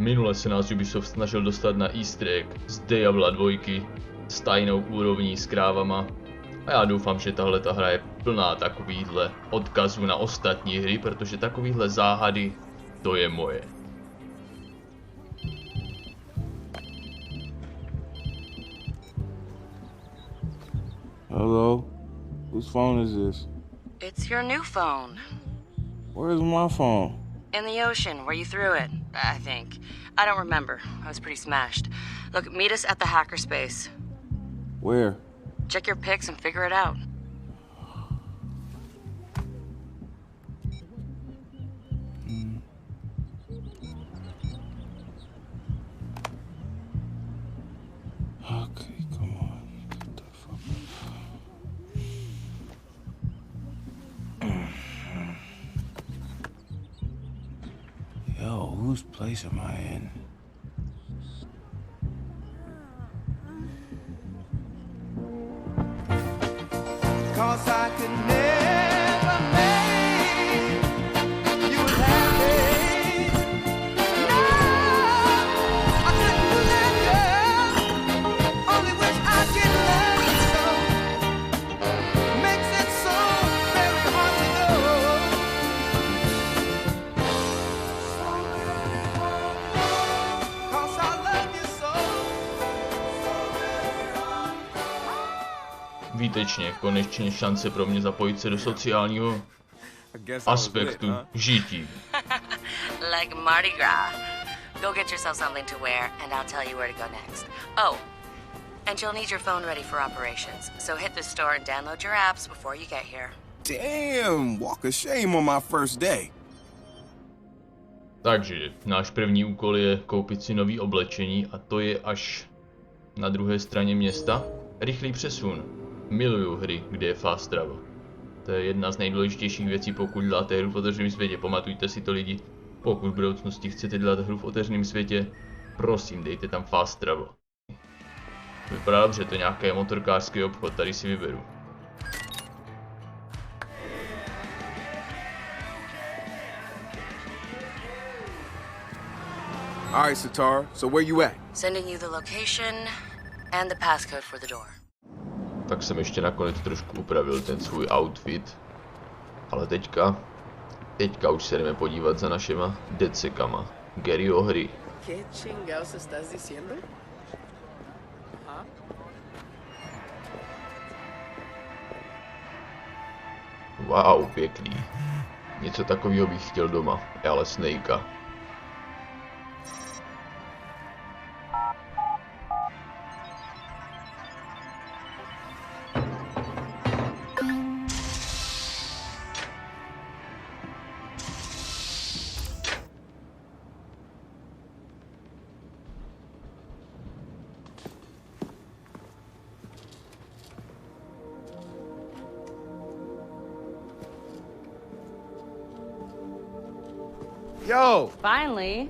Minule se nás Ubisoft snažil dostat na easter egg z Diabla 2 s tajnou úrovní s krávama. A já doufám, že tahle ta hra je plná takovýchhle odkazů na ostatní hry, protože takovýhle záhady, to je moje. Hello? Whose phone is this? It's your new phone. Where's my phone? In the ocean, where you threw it, I think. I don't remember. I was pretty smashed. Look, meet us at the hackerspace. Where? Check your pics and figure it out. Okay, come on. Get the fuck up. Yo, whose place am I in? Cause I could never make you happy. No, I couldn't do that, girl. Only wish I could let you so. Makes it so very hard to know. Cause I love you so. Výtečně, konečně šance pro mě zapojit se do sociálního aspektu žití. Like Mardi Gras. Go get yourself something to wear, and I'll tell you where to go next. Oh, and you'll need your phone ready for operations, so hit the store and download your apps before you get here. Damn, walk of shame on my first day. Takže náš první úkol je koupit si nový oblečení a to je až na druhé straně města. Rychlý přesun. Miluju hry, kde je fast travel. To je jedna z nejdůležitějších věcí, pokud děláte hru v otevřeném světě. Pamatujte si to, lidi. Pokud v budoucnosti chcete dělat hru v otevřeném světě, prosím, dejte tam fast travel. Vypadá dobře, to je nějaký motorkářský obchod, tady si vyberu. All right, Sitar, so where you at? Sending you the location and the passcode for the door. Tak jsem ještě nakonec trošku upravil ten svůj outfit. Ale teďka už se jdeme podívat za našima decekama. Garyho hry. ¿Qué chingados estás diciendo? Wow, pěkný. Něco takového bych chtěl doma, ale Snakea. Yo! Finally.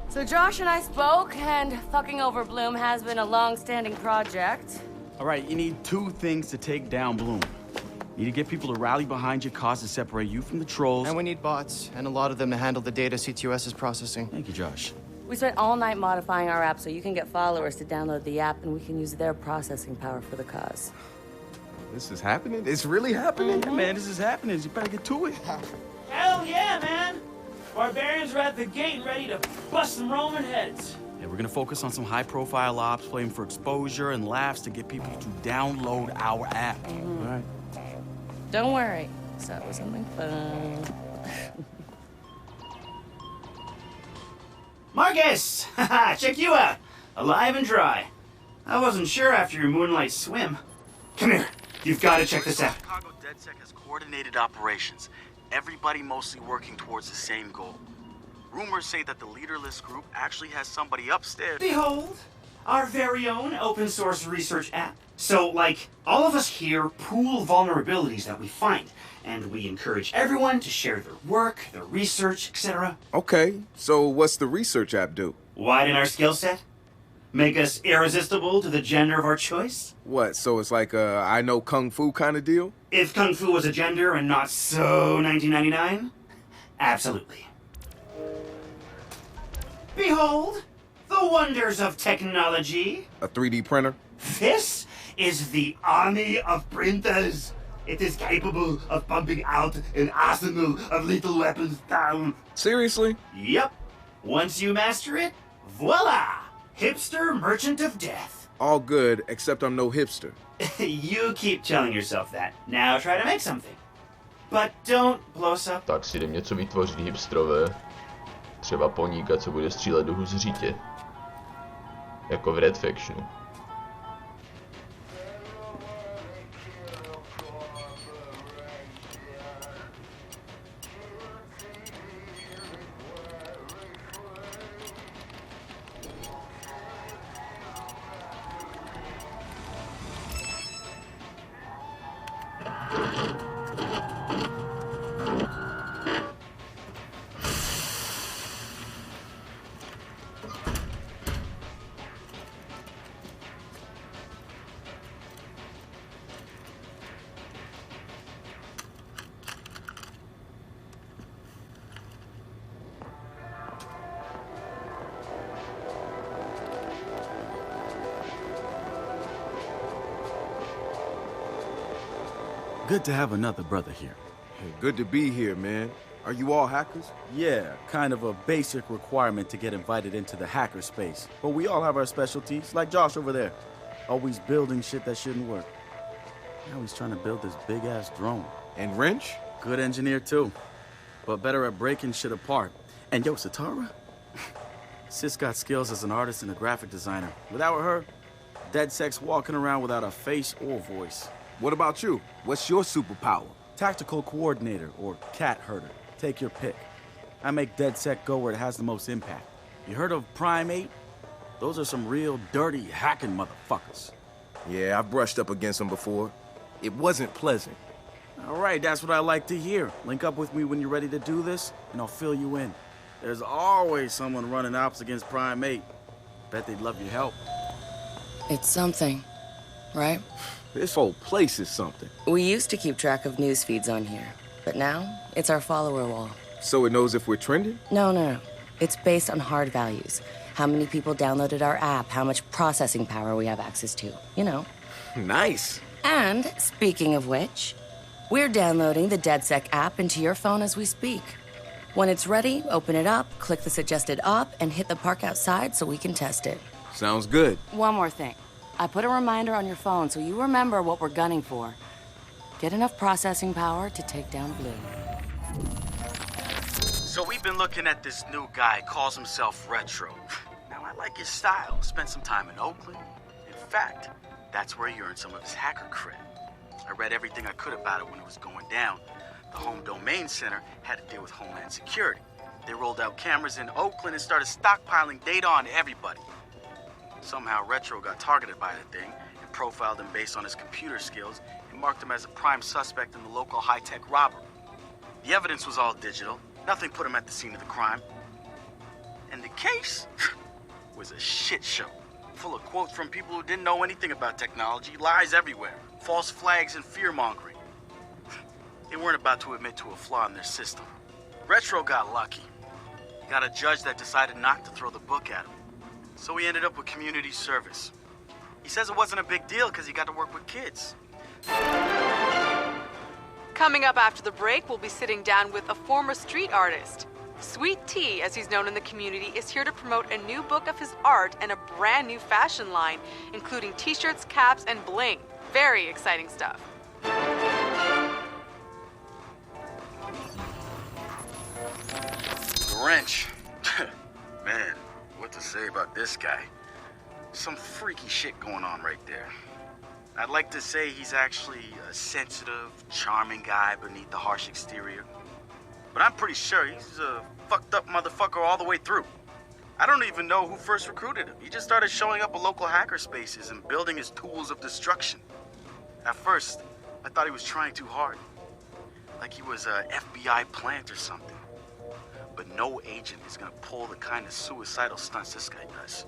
So Josh and I spoke, and fucking over Bloom has been a long-standing project. All right, you need two things to take down Bloom. You need to get people to rally behind your cause to separate you from the trolls. And we need bots, and a lot of them to handle the data CTOS is processing. Thank you, Josh. We spent all night modifying our app so you can get followers to download the app, and we can use their processing power for the cause. This is happening? It's really happening? Yeah, man, this is happening. You better get to it. Hell yeah, man! Barbarians are at the gate ready to bust some Roman heads. Yeah, we're gonna focus on some high-profile ops, playing for exposure and laughs to get people to download our app. All right. Don't worry. So it was something fun. Marcus! Haha, check you out! Alive and dry. I wasn't sure after your moonlight swim. Come here. You've got to check this out. Chicago DedSec has coordinated operations. Everybody mostly working towards the same goal. Rumors say that the leaderless group actually has somebody upstairs. Behold, our very own open source research app. So, like, all of us here pool vulnerabilities that we find, and we encourage everyone to share their work, their research, etc. Okay, so what's the research app do? Widen our skill set? Make us irresistible to the gender of our choice? What, so it's like a I know Kung Fu kind of deal? If Kung Fu was a gender and not so 1999? Absolutely. Behold, the wonders of technology. A 3D printer? This is the army of printers. It is capable of pumping out an arsenal of lethal weapons down. Seriously? Yep. Once you master it, voila! Hipster merchant of death. All good, except I'm no hipster. You keep telling yourself that. Now try to make something. But don't blow us up. Tak si jdem něco vytvořit hipstrové. Třeba poníka, co bude střílet do huzřítě. Jako v Red Factionu. Good to have another brother here. Hey, good to be here, man. Are you all hackers? Yeah, kind of a basic requirement to get invited into the hacker space. But we all have our specialties, like Josh over there. Always building shit that shouldn't work. Now he's trying to build this big-ass drone. And Wrench? Good engineer, too. But better at breaking shit apart. And yo, Satara? Sis got skills as an artist and a graphic designer. Without her, dead sex walking around without a face or voice. What about you? What's your superpower? Tactical coordinator or cat herder. Take your pick. I make DedSec go where it has the most impact. You heard of Prime 8? Those are some real dirty hacking motherfuckers. Yeah, I've brushed up against them before. It wasn't pleasant. All right, that's what I like to hear. Link up with me when you're ready to do this, and I'll fill you in. There's always someone running ops against Prime 8. Bet they'd love your help. It's something, right? This whole place is something. We used to keep track of news feeds on here, but now it's our follower wall. So it knows if we're trending? No. It's based on hard values. How many people downloaded our app, how much processing power we have access to, you know. Nice. And, speaking of which, we're downloading the DedSec app into your phone as we speak. When it's ready, open it up, click the suggested op, and hit the park outside so we can test it. Sounds good. One more thing. I put a reminder on your phone so you remember what we're gunning for. Get enough processing power to take down Blue. So we've been looking at this new guy, calls himself Retro. Now I like his style. Spent some time in Oakland. In fact, that's where he earned some of his hacker cred. I read everything I could about it when it was going down. The Home Domain Center had to deal with Homeland Security. They rolled out cameras in Oakland and started stockpiling data on everybody. Somehow Retro got targeted by the thing and profiled him based on his computer skills and marked him as a prime suspect in the local high-tech robbery. The evidence was all digital. Nothing put him at the scene of the crime. And the case was a shit show, full of quotes from people who didn't know anything about technology, lies everywhere, false flags and fear-mongering. They weren't about to admit to a flaw in their system. Retro got lucky. He got a judge that decided not to throw the book at him. So he ended up with community service. He says it wasn't a big deal because he got to work with kids. Coming up after the break, we'll be sitting down with a former street artist. Sweet Tea, as he's known in the community, is here to promote a new book of his art and a brand new fashion line, including t-shirts, caps, and bling. Very exciting stuff. Wrench. Man, what to say about this guy? Some freaky shit going on right there. I'd like to say he's actually a sensitive, charming guy beneath the harsh exterior. But I'm pretty sure he's a fucked up motherfucker all the way through. I don't even know who first recruited him. He just started showing up at local hacker spaces and building his tools of destruction. At first, I thought he was trying too hard. Like he was a FBI plant or something. But no agent is gonna pull the kind of suicidal stunts this guy does.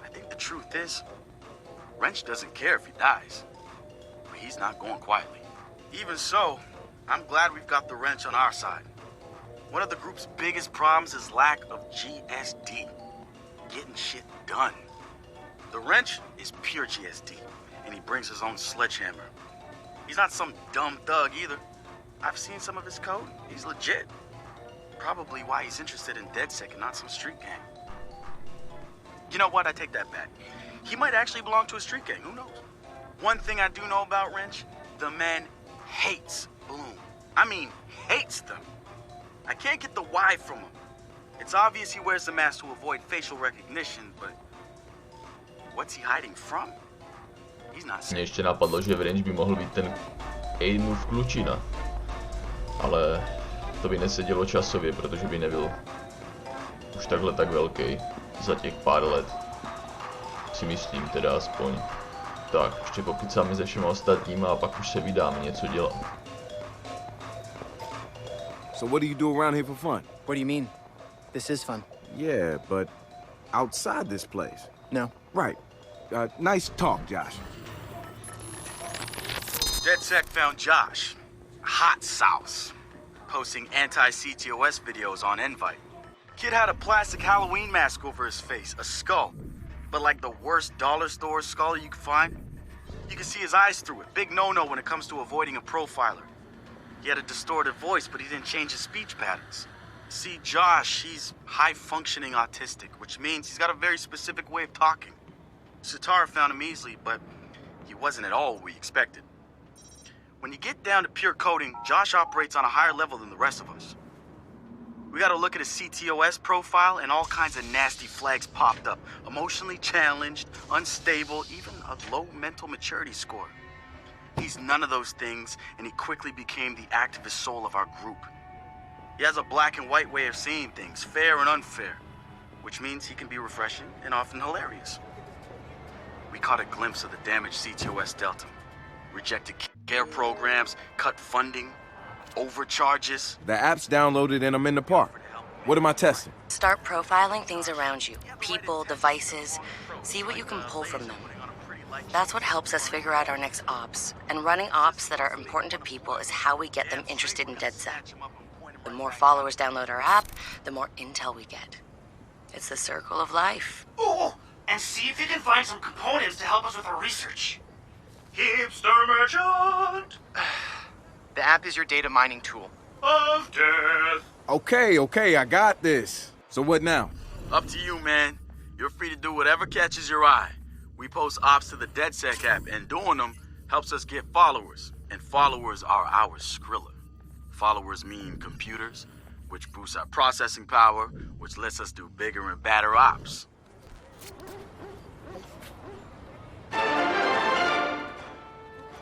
I think the truth is, Wrench doesn't care if he dies. But he's not going quietly. Even so, I'm glad we've got the Wrench on our side. One of the group's biggest problems is lack of GSD. Getting shit done. The wrench is pure GSD, and he brings his own sledgehammer. He's not some dumb thug either. I've seen some of his code. He's legit. Probably why he's interested in DedSec and not some street gang. You know what? I take that back. He might actually belong to a street gang. Who knows? One thing I do know about Wrench, the man hates Bloom. I mean, hates them. I can't get the why from him. It's obvious he wears the mask to avoid facial recognition, but what's he hiding from? He's not Mě ještě napadlo, že Wrench by mohl být ten Aimův klučina. Ale to by nesedělo časově, protože by nebyl už takhle tak velký za těch pár let. Si myslím teda aspoň. Tak, ještě pokecáme se všema ostatníma a pak už se vydáme něco dělat. So what do you do around here for fun? What do you mean? This is fun. Yeah, but outside this place. No. Right. Nice talk, Josh. DedSec found Josh, hot sauce, posting anti-CTOS videos on Invite. Kid had a plastic Halloween mask over his face, a skull, but like the worst dollar store skull you could find. You can see his eyes through it. Big no-no when it comes to avoiding a profiler. He had a distorted voice, but he didn't change his speech patterns. See, Josh, he's high-functioning autistic, which means he's got a very specific way of talking. Satara found him easily, but he wasn't at all what we expected. When you get down to pure coding, Josh operates on a higher level than the rest of us. We gotta look at his CTOS profile, and all kinds of nasty flags popped up. Emotionally challenged, unstable, even a low mental maturity score. He's none of those things, and he quickly became the activist soul of our group. He has a black and white way of seeing things, fair and unfair, which means he can be refreshing and often hilarious. We caught a glimpse of the damaged CTOS Delta. Rejected care programs, cut funding, overcharges. The app's downloaded and I'm in the park. What am I testing? Start profiling things around you. People, devices. See what you can pull from them. That's what helps us figure out our next ops. And running ops that are important to people is how we get them interested in DedSec. The more followers download our app, the more intel we get. It's the circle of life. Oh, and see if you can find some components to help us with our research. Hipster merchant The app is your data mining tool. of death. Okay, I got this. So what now? Up to you, man. You're free to do whatever catches your eye. We post ops to the DedSec app, and doing them helps us get followers. And followers are our Skrilla. Followers mean computers, which boosts our processing power, which lets us do bigger and badder ops.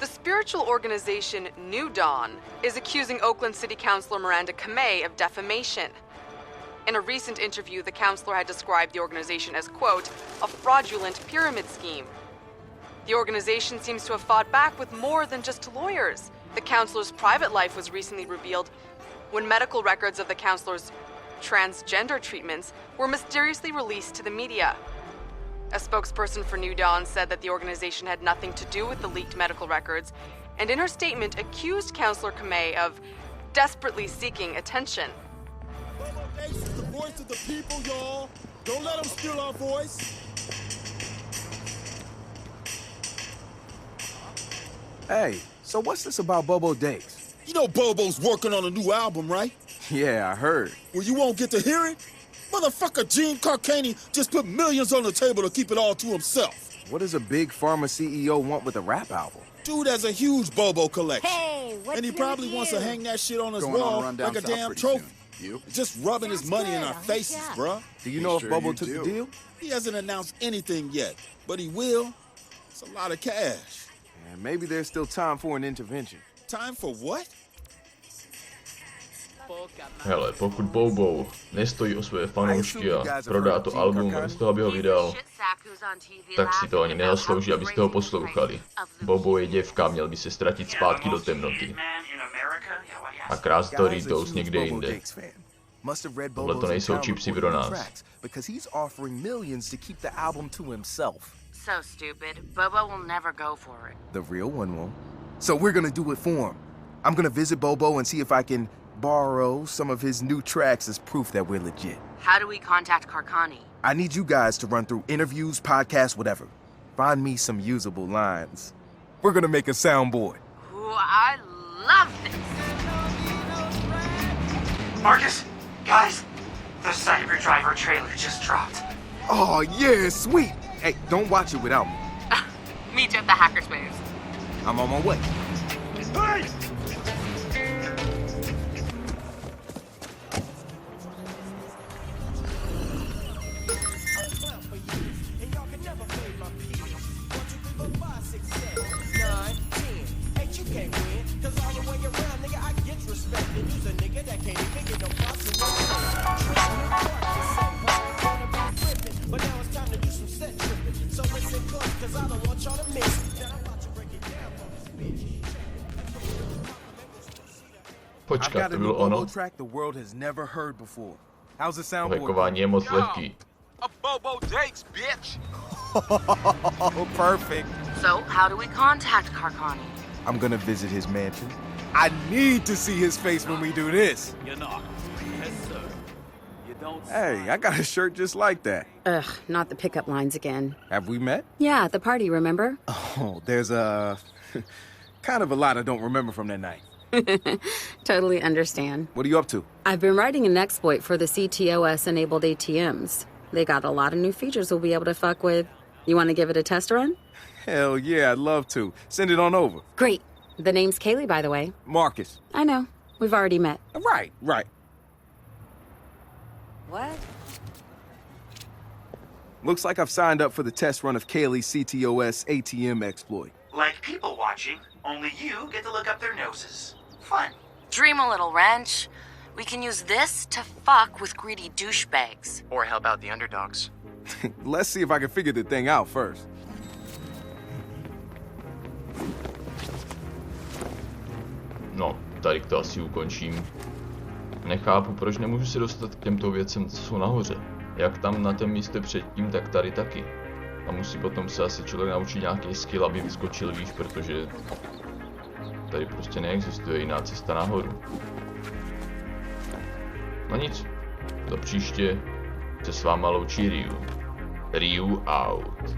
The spiritual organization New Dawn is accusing Oakland City Councilor Miranda Kamei of defamation. In a recent interview, the councilor had described the organization as, quote, a fraudulent pyramid scheme. The organization seems to have fought back with more than just lawyers. The councilor's private life was recently revealed when medical records of the councilor's transgender treatments were mysteriously released to the media. A spokesperson for New Dawn said that the organization had nothing to do with the leaked medical records, and in her statement accused Councilor Kamei of desperately seeking attention. This is the voice of the people, y'all. Don't let them steal our voice. Hey, so what's this about Bobo Days? You know Bobo's working on a new album, right? Yeah, I heard. Well, you won't get to hear it? Motherfucker Gene Carcani just put millions on the table to keep it all to himself. What does a big pharma CEO want with a rap album? Dude has a huge Bobo collection. Hey, what's and he new probably with wants you? to hang that shit on his Going on wall a run down like a south damn pretty trophy. soon. You? Just rubbing his Sounds money in good. our I'll hook faces, you up. bruh. Do you know if Sure Bobo you took do. the deal? He hasn't announced anything yet, but he will. It's a lot of cash. And maybe there's still time for an intervention. Time for what? Hele, pokud Bobo nestojí o své fanoušky a prodá to album z toho, aby ho vydal, tak si to ani nezaslouží, abyste ho poslouchali. Bobo je děvka, měl by se ztratit zpátky do temnoty. A krásat to Ritos někde jinde. Tohle to nejsou čipsy pro nás. So stupid. Bobo will never go for it. The real one won't. So we're gonna do it for him. I'm gonna visit Bobo and see if I can borrow some of his new tracks as proof that we're legit. How do we contact Carcani? I need you guys to run through interviews, podcasts, whatever. Find me some usable lines. We're gonna make a soundboard. Ooh, I love this. Marcus, guys, the Cyber Driver trailer just dropped. Oh, yeah, sweet. Hey, don't watch it without me. Meet you at the Hackerspace. I'm on my way. Hey! Počkat, to bylo ono. Track the world has never heard before. How's the soundboard? Hackování je moc lehký. A Bobo Dakes, bitch! Oh, perfect. So, how do we contact Carcani? I'm gonna visit his mansion. I need to see his face when we do this. You're not. Yes, sir. You don't. Hey, I got a shirt just like that. Ugh, not the pickup lines again. Have we met? Yeah, at the party, remember? Oh, there's kind of a lot I don't remember from that night. Totally understand. What are you up to? I've been writing an exploit for the CTOS-enabled ATMs. They got a lot of new features we'll be able to fuck with. You want to give it a test run? Hell yeah, I'd love to. Send it on over. Great. The name's Kaylee, by the way. Marcus. I know. We've already met. Right. What? Looks like I've signed up for the test run of Kaylee's CTOS ATM exploit. Like people watching, only you get to look up their noses. Fun. Dream a little, Wrench. We can use this to fuck with greedy douchebags. Or help out the underdogs. Let's see if I can figure the thing out first. No, tady to asi ukončím. Nechápu, proč nemůžu se dostat k těmto věcem, co jsou nahoře. Jak tam na tom místě předtím, tak tady taky. A musí potom se asi člověk naučit nějaký skill, aby vyskočil výš, protože tady prostě neexistuje jiná cesta nahoru. No nic, do příště se s váma loučí Ryu. Ryu out.